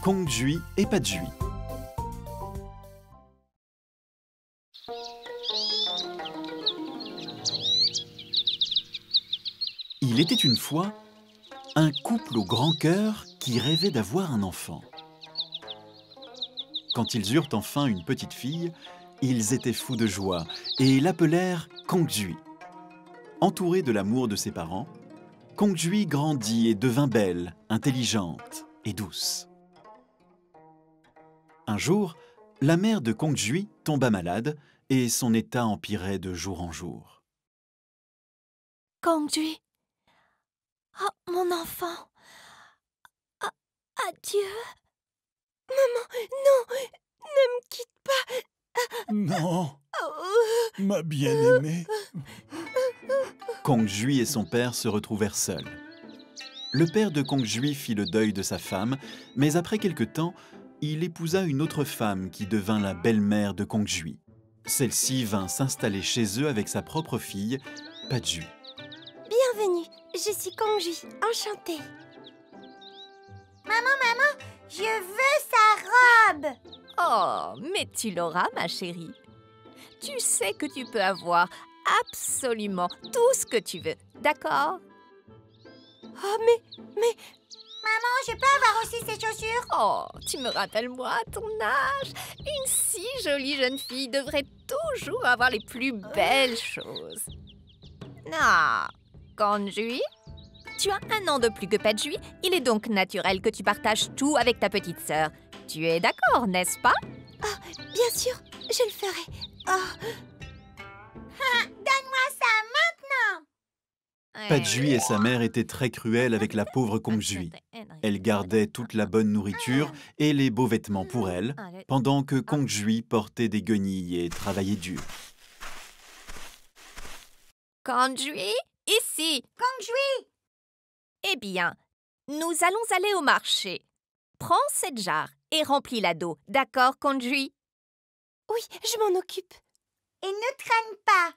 Kong-Jui et Pat-Jui. Il était une fois un couple au grand cœur qui rêvait d'avoir un enfant. Quand ils eurent enfin une petite fille, ils étaient fous de joie et l'appelèrent Kong-Jui. Entourée de l'amour de ses parents, Kong-Jui grandit et devint belle, intelligente et douce. Un jour, la mère de Kong-Jui tomba malade et son état empirait de jour en jour. Kong-Jui. Oh, mon enfant. Ah, adieu. Maman, non, ne me quitte pas. Non, Oh. ma bien-aimée. Kong-Jui et son père se retrouvèrent seuls. Le père de Kong-Jui fit le deuil de sa femme, mais après quelque temps, il épousa une autre femme qui devint la belle-mère de Kong-Jui. Celle-ci vint s'installer chez eux avec sa propre fille, Pat-Jui. Bienvenue, je suis Kong-Jui, enchantée. Maman, je veux sa robe. Oh, mais tu l'auras, ma chérie. Tu sais que tu peux avoir absolument tout ce que tu veux, d'accord? Oh, mais... Maman, je peux avoir aussi ces chaussures? Oh, tu me rappelles moi à ton âge. Une si jolie jeune fille devrait toujours avoir les plus belles choses. Non, Kong-Jui, tu as 1 an de plus que Pat-Jui. Il est donc naturel que tu partages tout avec ta petite sœur. Tu es d'accord, n'est-ce pas? Oh, bien sûr, je le ferai. Oh. Donne-moi ça maintenant. Pat-Jui et sa mère étaient très cruelles avec la pauvre Kong-Jui. Elle gardait toute la bonne nourriture et les beaux vêtements pour elle, pendant que Kong-Jui portait des guenilles et travaillait dur. Kong-Jui, ici. Kong-Jui. Eh bien, nous allons aller au marché. Prends cette jarre et remplis-la d'eau. D'accord, Kong-Jui? Oui, je m'en occupe. Et ne traîne pas.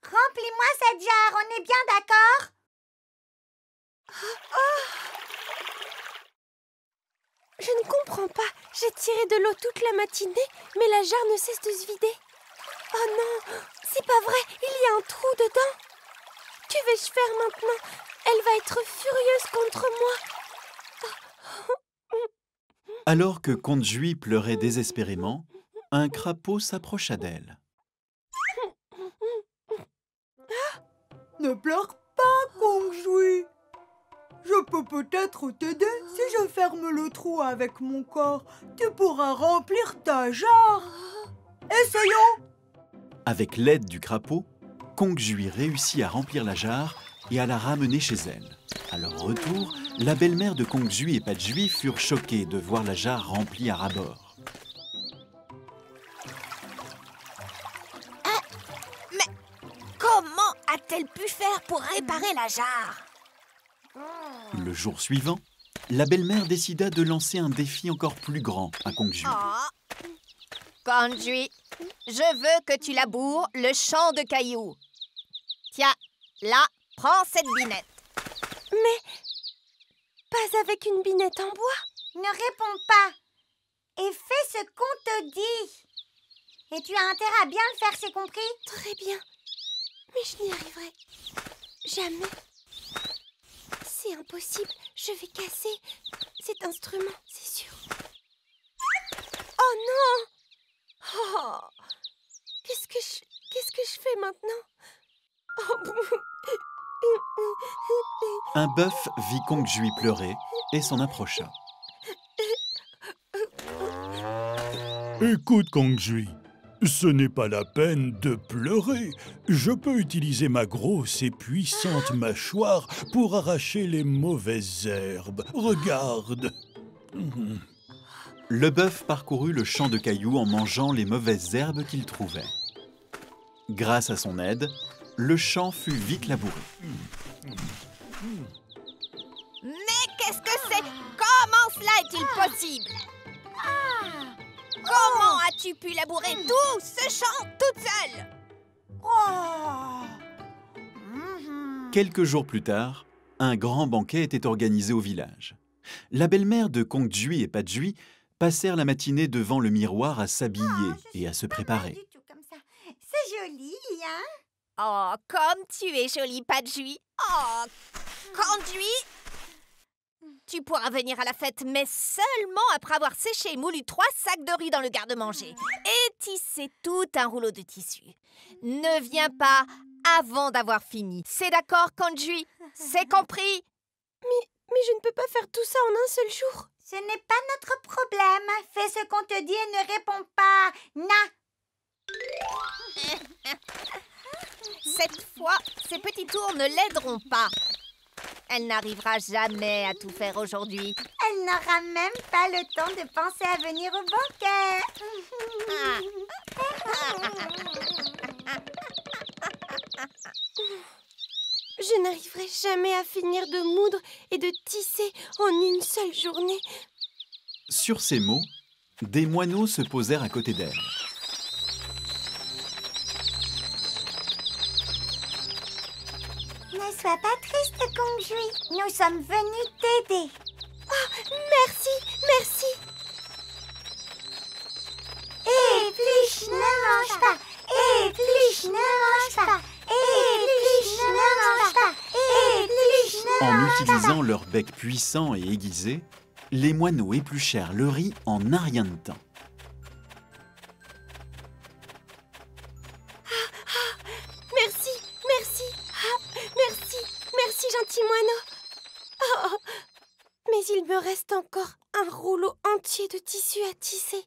Remplis-moi cette jarre, on est bien d'accord? Je ne comprends pas. J'ai tiré de l'eau toute la matinée, mais la jarre ne cesse de se vider. Oh non, c'est pas vrai, il y a un trou dedans. Que vais-je faire maintenant? Elle va être furieuse contre moi. Alors que Kong-Jui pleurait désespérément, un crapaud s'approcha d'elle. Ne pleure pas, Kong-Jui. Je peux peut-être t'aider si je ferme le trou avec mon corps. Tu pourras remplir ta jarre. Essayons. Avec l'aide du crapaud, Kong-Jui réussit à remplir la jarre et à la ramener chez elle. À leur retour, la belle-mère de Kong-Jui et Pat-Jui furent choquées de voir la jarre remplie à ras-bord. Comment a-t-elle pu faire pour réparer la jarre? Le jour suivant, la belle-mère décida de lancer un défi encore plus grand à Kong-Jui. Oh. Kong-Jui, je veux que tu laboures le champ de cailloux. Tiens, là, prends cette binette. Mais pas avec une binette en bois. Ne réponds pas. Et fais ce qu'on te dit. Et tu as intérêt à bien le faire, c'est compris? Très bien. Mais je n'y arriverai jamais. C'est impossible. Je vais casser cet instrument, c'est sûr. Oh non! Oh! Qu'est-ce que je fais maintenant? Un bœuf vit Kong-Jui pleurer et s'en approcha. Écoute, Kong-Jui, ce n'est pas la peine de pleurer. Je peux utiliser ma grosse et puissante mâchoire pour arracher les mauvaises herbes. Regarde. Le bœuf parcourut le champ de cailloux en mangeant les mauvaises herbes qu'il trouvait. Grâce à son aide, le champ fut vite labouré. Mais qu'est-ce que c'est? Comment cela est-il possible? Comment as-tu pu labourer tout ce champ toute seule? Quelques jours plus tard, un grand banquet était organisé au village. La belle-mère de Kong-Jui et Pat-Jui passèrent la matinée devant le miroir à s'habiller et à se préparer. Du tout comme ça. C'est joli, hein? Oh, comme tu es jolie, Pat-Jui. Oh, Conduit. Tu pourras venir à la fête, mais seulement après avoir séché et moulu 3 sacs de riz dans le garde-manger et tissé tout un rouleau de tissu. Ne viens pas avant d'avoir fini. C'est d'accord, Conduit? C'est compris? Mais je ne peux pas faire tout ça en un seul jour. Ce n'est pas notre problème. Fais ce qu'on te dit et ne réponds pas. Cette fois, ces petits tours ne l'aideront pas. Elle n'arrivera jamais à tout faire aujourd'hui. Elle n'aura même pas le temps de penser à venir au banquet. Je n'arriverai jamais à finir de moudre et de tisser en une seule journée. Sur ces mots, des moineaux se posèrent à côté d'elle. Ne sois pas triste, Kong-Jui. Nous sommes venus t'aider. Merci. Épluche, ne mange pas. Épluche, ne mange pas. Épluche, ne mange pas. Épluche, ne En mange pas. utilisant leur bec puissant et aiguisé, les moineaux épluchèrent le riz en un rien de temps. Merci, gentil moineau. Oh, mais il me reste encore un rouleau entier de tissu à tisser.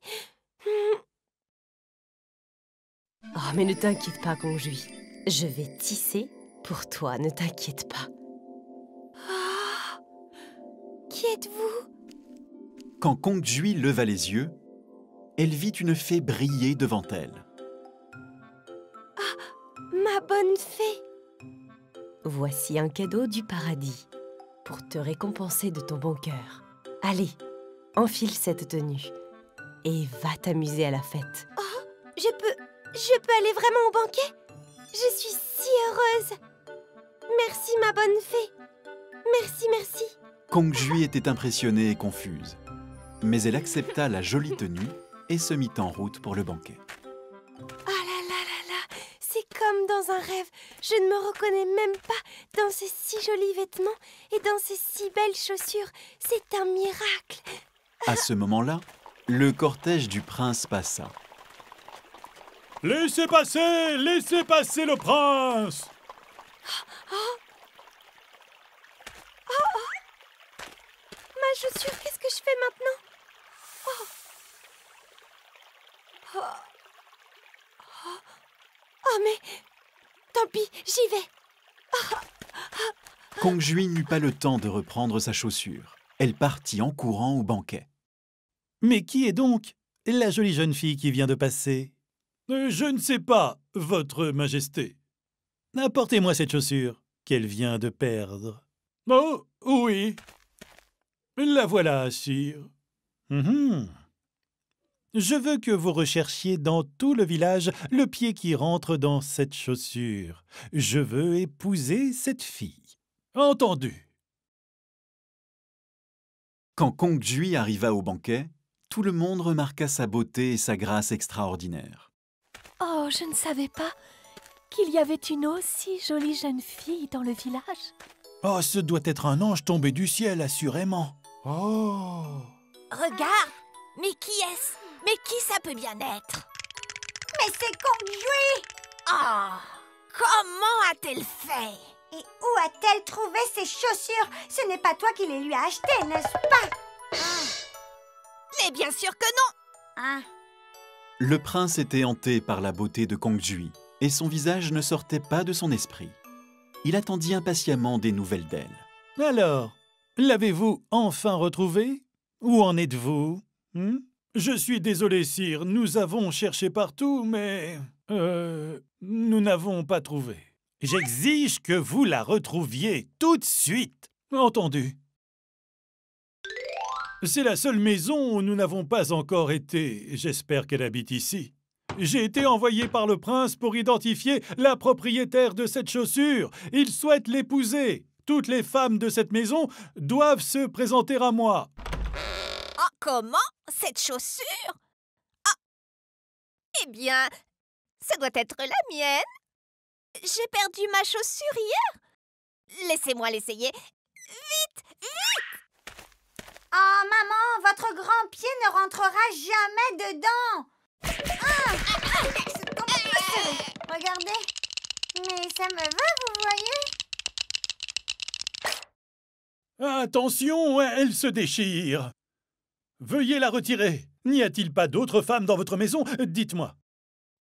Oh, mais ne t'inquiète pas, Kong-Jui. Je vais tisser pour toi, ne t'inquiète pas. Qui êtes-vous? Quand Kong-Jui leva les yeux, elle vit une fée briller devant elle. Ma bonne fée. Voici un cadeau du paradis pour te récompenser de ton bon cœur. Allez, enfile cette tenue et va t'amuser à la fête. Je peux aller vraiment au banquet? Je suis si heureuse. Merci, ma bonne fée. Merci. Kong-Jui était impressionnée et confuse, mais elle accepta la jolie tenue et se mit en route pour le banquet. Ah là, c'est comme dans un rêve. Je ne me reconnais même pas dans ces si jolis vêtements et dans ces si belles chaussures. C'est un miracle. À ce moment-là, le cortège du prince passa. Laissez passer le prince! Ma chaussure, qu'est-ce que je fais maintenant? Oh, mais tant pis, j'y vais. Kong-Jui n'eut pas le temps de reprendre sa chaussure. Elle partit en courant au banquet. Mais qui est donc la jolie jeune fille qui vient de passer? Je ne sais pas, votre majesté. Apportez-moi cette chaussure qu'elle vient de perdre. Oh, oui. La voilà, sire. Je veux que vous recherchiez dans tout le village le pied qui rentre dans cette chaussure. Je veux épouser cette fille. Entendu. Quand Kong-Jui arriva au banquet, tout le monde remarqua sa beauté et sa grâce extraordinaires. Oh, je ne savais pas qu'il y avait une aussi jolie jeune fille dans le village. Oh, ce doit être un ange tombé du ciel, assurément. Oh! Regarde! Mais qui est-ce? Mais qui ça peut bien être? Mais c'est Kong-Jui! Oh! Comment a-t-elle fait? Et où a-t-elle trouvé ces chaussures? Ce n'est pas toi qui les lui as achetées, n'est-ce pas? Mais bien sûr que non! Ah. Le prince était hanté par la beauté de Kong-Jui et son visage ne sortait pas de son esprit. Il attendit impatiemment des nouvelles d'elle. Alors, l'avez-vous enfin retrouvée? Où en êtes-vous? Je suis désolé, sire, nous avons cherché partout, mais... nous n'avons pas trouvé. J'exige que vous la retrouviez tout de suite. Entendu? C'est la seule maison où nous n'avons pas encore été. J'espère qu'elle habite ici. J'ai été envoyé par le prince pour identifier la propriétaire de cette chaussure. Il souhaite l'épouser. Toutes les femmes de cette maison doivent se présenter à moi. Ah, comment? Cette chaussure? Ah! Eh bien, ça doit être la mienne. J'ai perdu ma chaussure hier. Laissez-moi l'essayer. Vite, vite! Oh, maman, votre grand pied ne rentrera jamais dedans. C'est complètement serré. Regardez. Mais ça me va, vous voyez? Attention, elle se déchire. Veuillez la retirer. N'y a-t-il pas d'autres femmes dans votre maison? Dites-moi.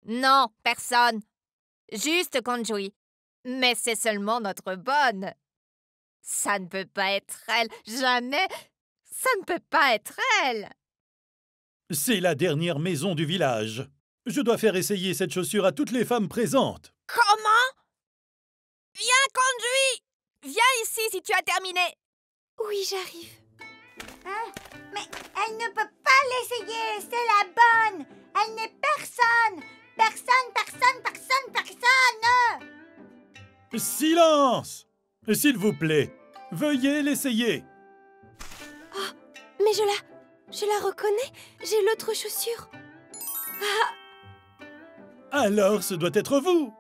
Non, personne. Juste Kongjui. Mais c'est seulement notre bonne. Ça ne peut pas être elle. Jamais. Ça ne peut pas être elle. C'est la dernière maison du village. Je dois faire essayer cette chaussure à toutes les femmes présentes. Comment? Viens, Kongjui! Viens ici si tu as terminé. Oui, j'arrive. Mais elle ne peut pas l'essayer, c'est la bonne. Elle n'est personne. Personne. Silence! S'il vous plaît, veuillez l'essayer. Mais je la reconnais. J'ai l'autre chaussure. Alors ce doit être vous.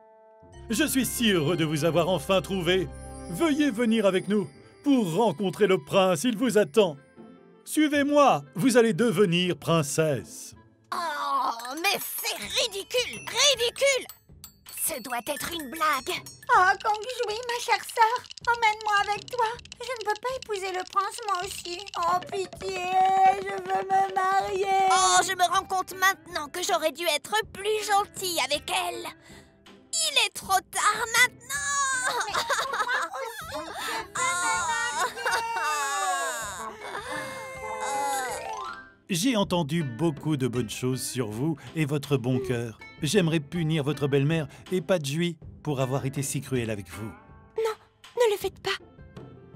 Je suis si heureux de vous avoir enfin trouvé. Veuillez venir avec nous pour rencontrer le prince, il vous attend. Suivez-moi, vous allez devenir princesse. Oh, mais c'est ridicule! Ridicule! Ce doit être une blague. Oh, Kongjui, ma chère sœur, emmène-moi avec toi. Je ne peux pas épouser le prince, moi aussi. Oh, pitié, je veux me marier. Oh, je me rends compte maintenant que j'aurais dû être plus gentille avec elle. Il est trop tard maintenant. Moi aussi, je veux me marier. J'ai entendu beaucoup de bonnes choses sur vous et votre bon cœur. J'aimerais punir votre belle-mère et Padjui pour avoir été si cruelle avec vous. Ne le faites pas.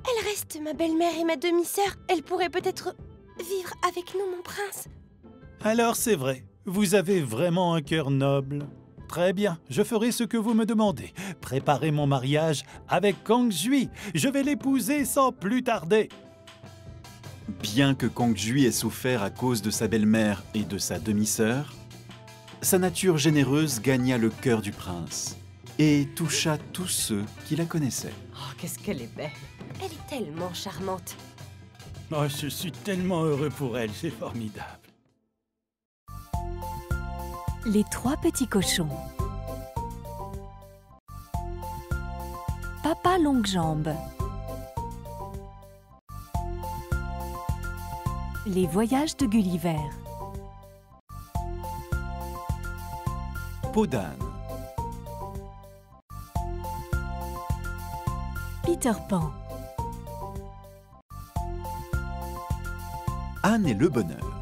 Elle reste ma belle-mère et ma demi-sœur. Elle pourrait peut-être vivre avec nous, mon prince. Alors c'est vrai, vous avez vraiment un cœur noble. Très bien, je ferai ce que vous me demandez. Préparez mon mariage avec Kongjui. Je vais l'épouser sans plus tarder. Bien que Kongjui ait souffert à cause de sa belle-mère et de sa demi-sœur, sa nature généreuse gagna le cœur du prince et toucha tous ceux qui la connaissaient. Oh, qu'est-ce qu'elle est belle. Elle est tellement charmante. Oh, je suis tellement heureux pour elle, c'est formidable. Les 3 petits cochons. Papa Longue-Jambe. Les voyages de Gulliver. Peau d'âne, Peter Pan. Anne et le bonheur.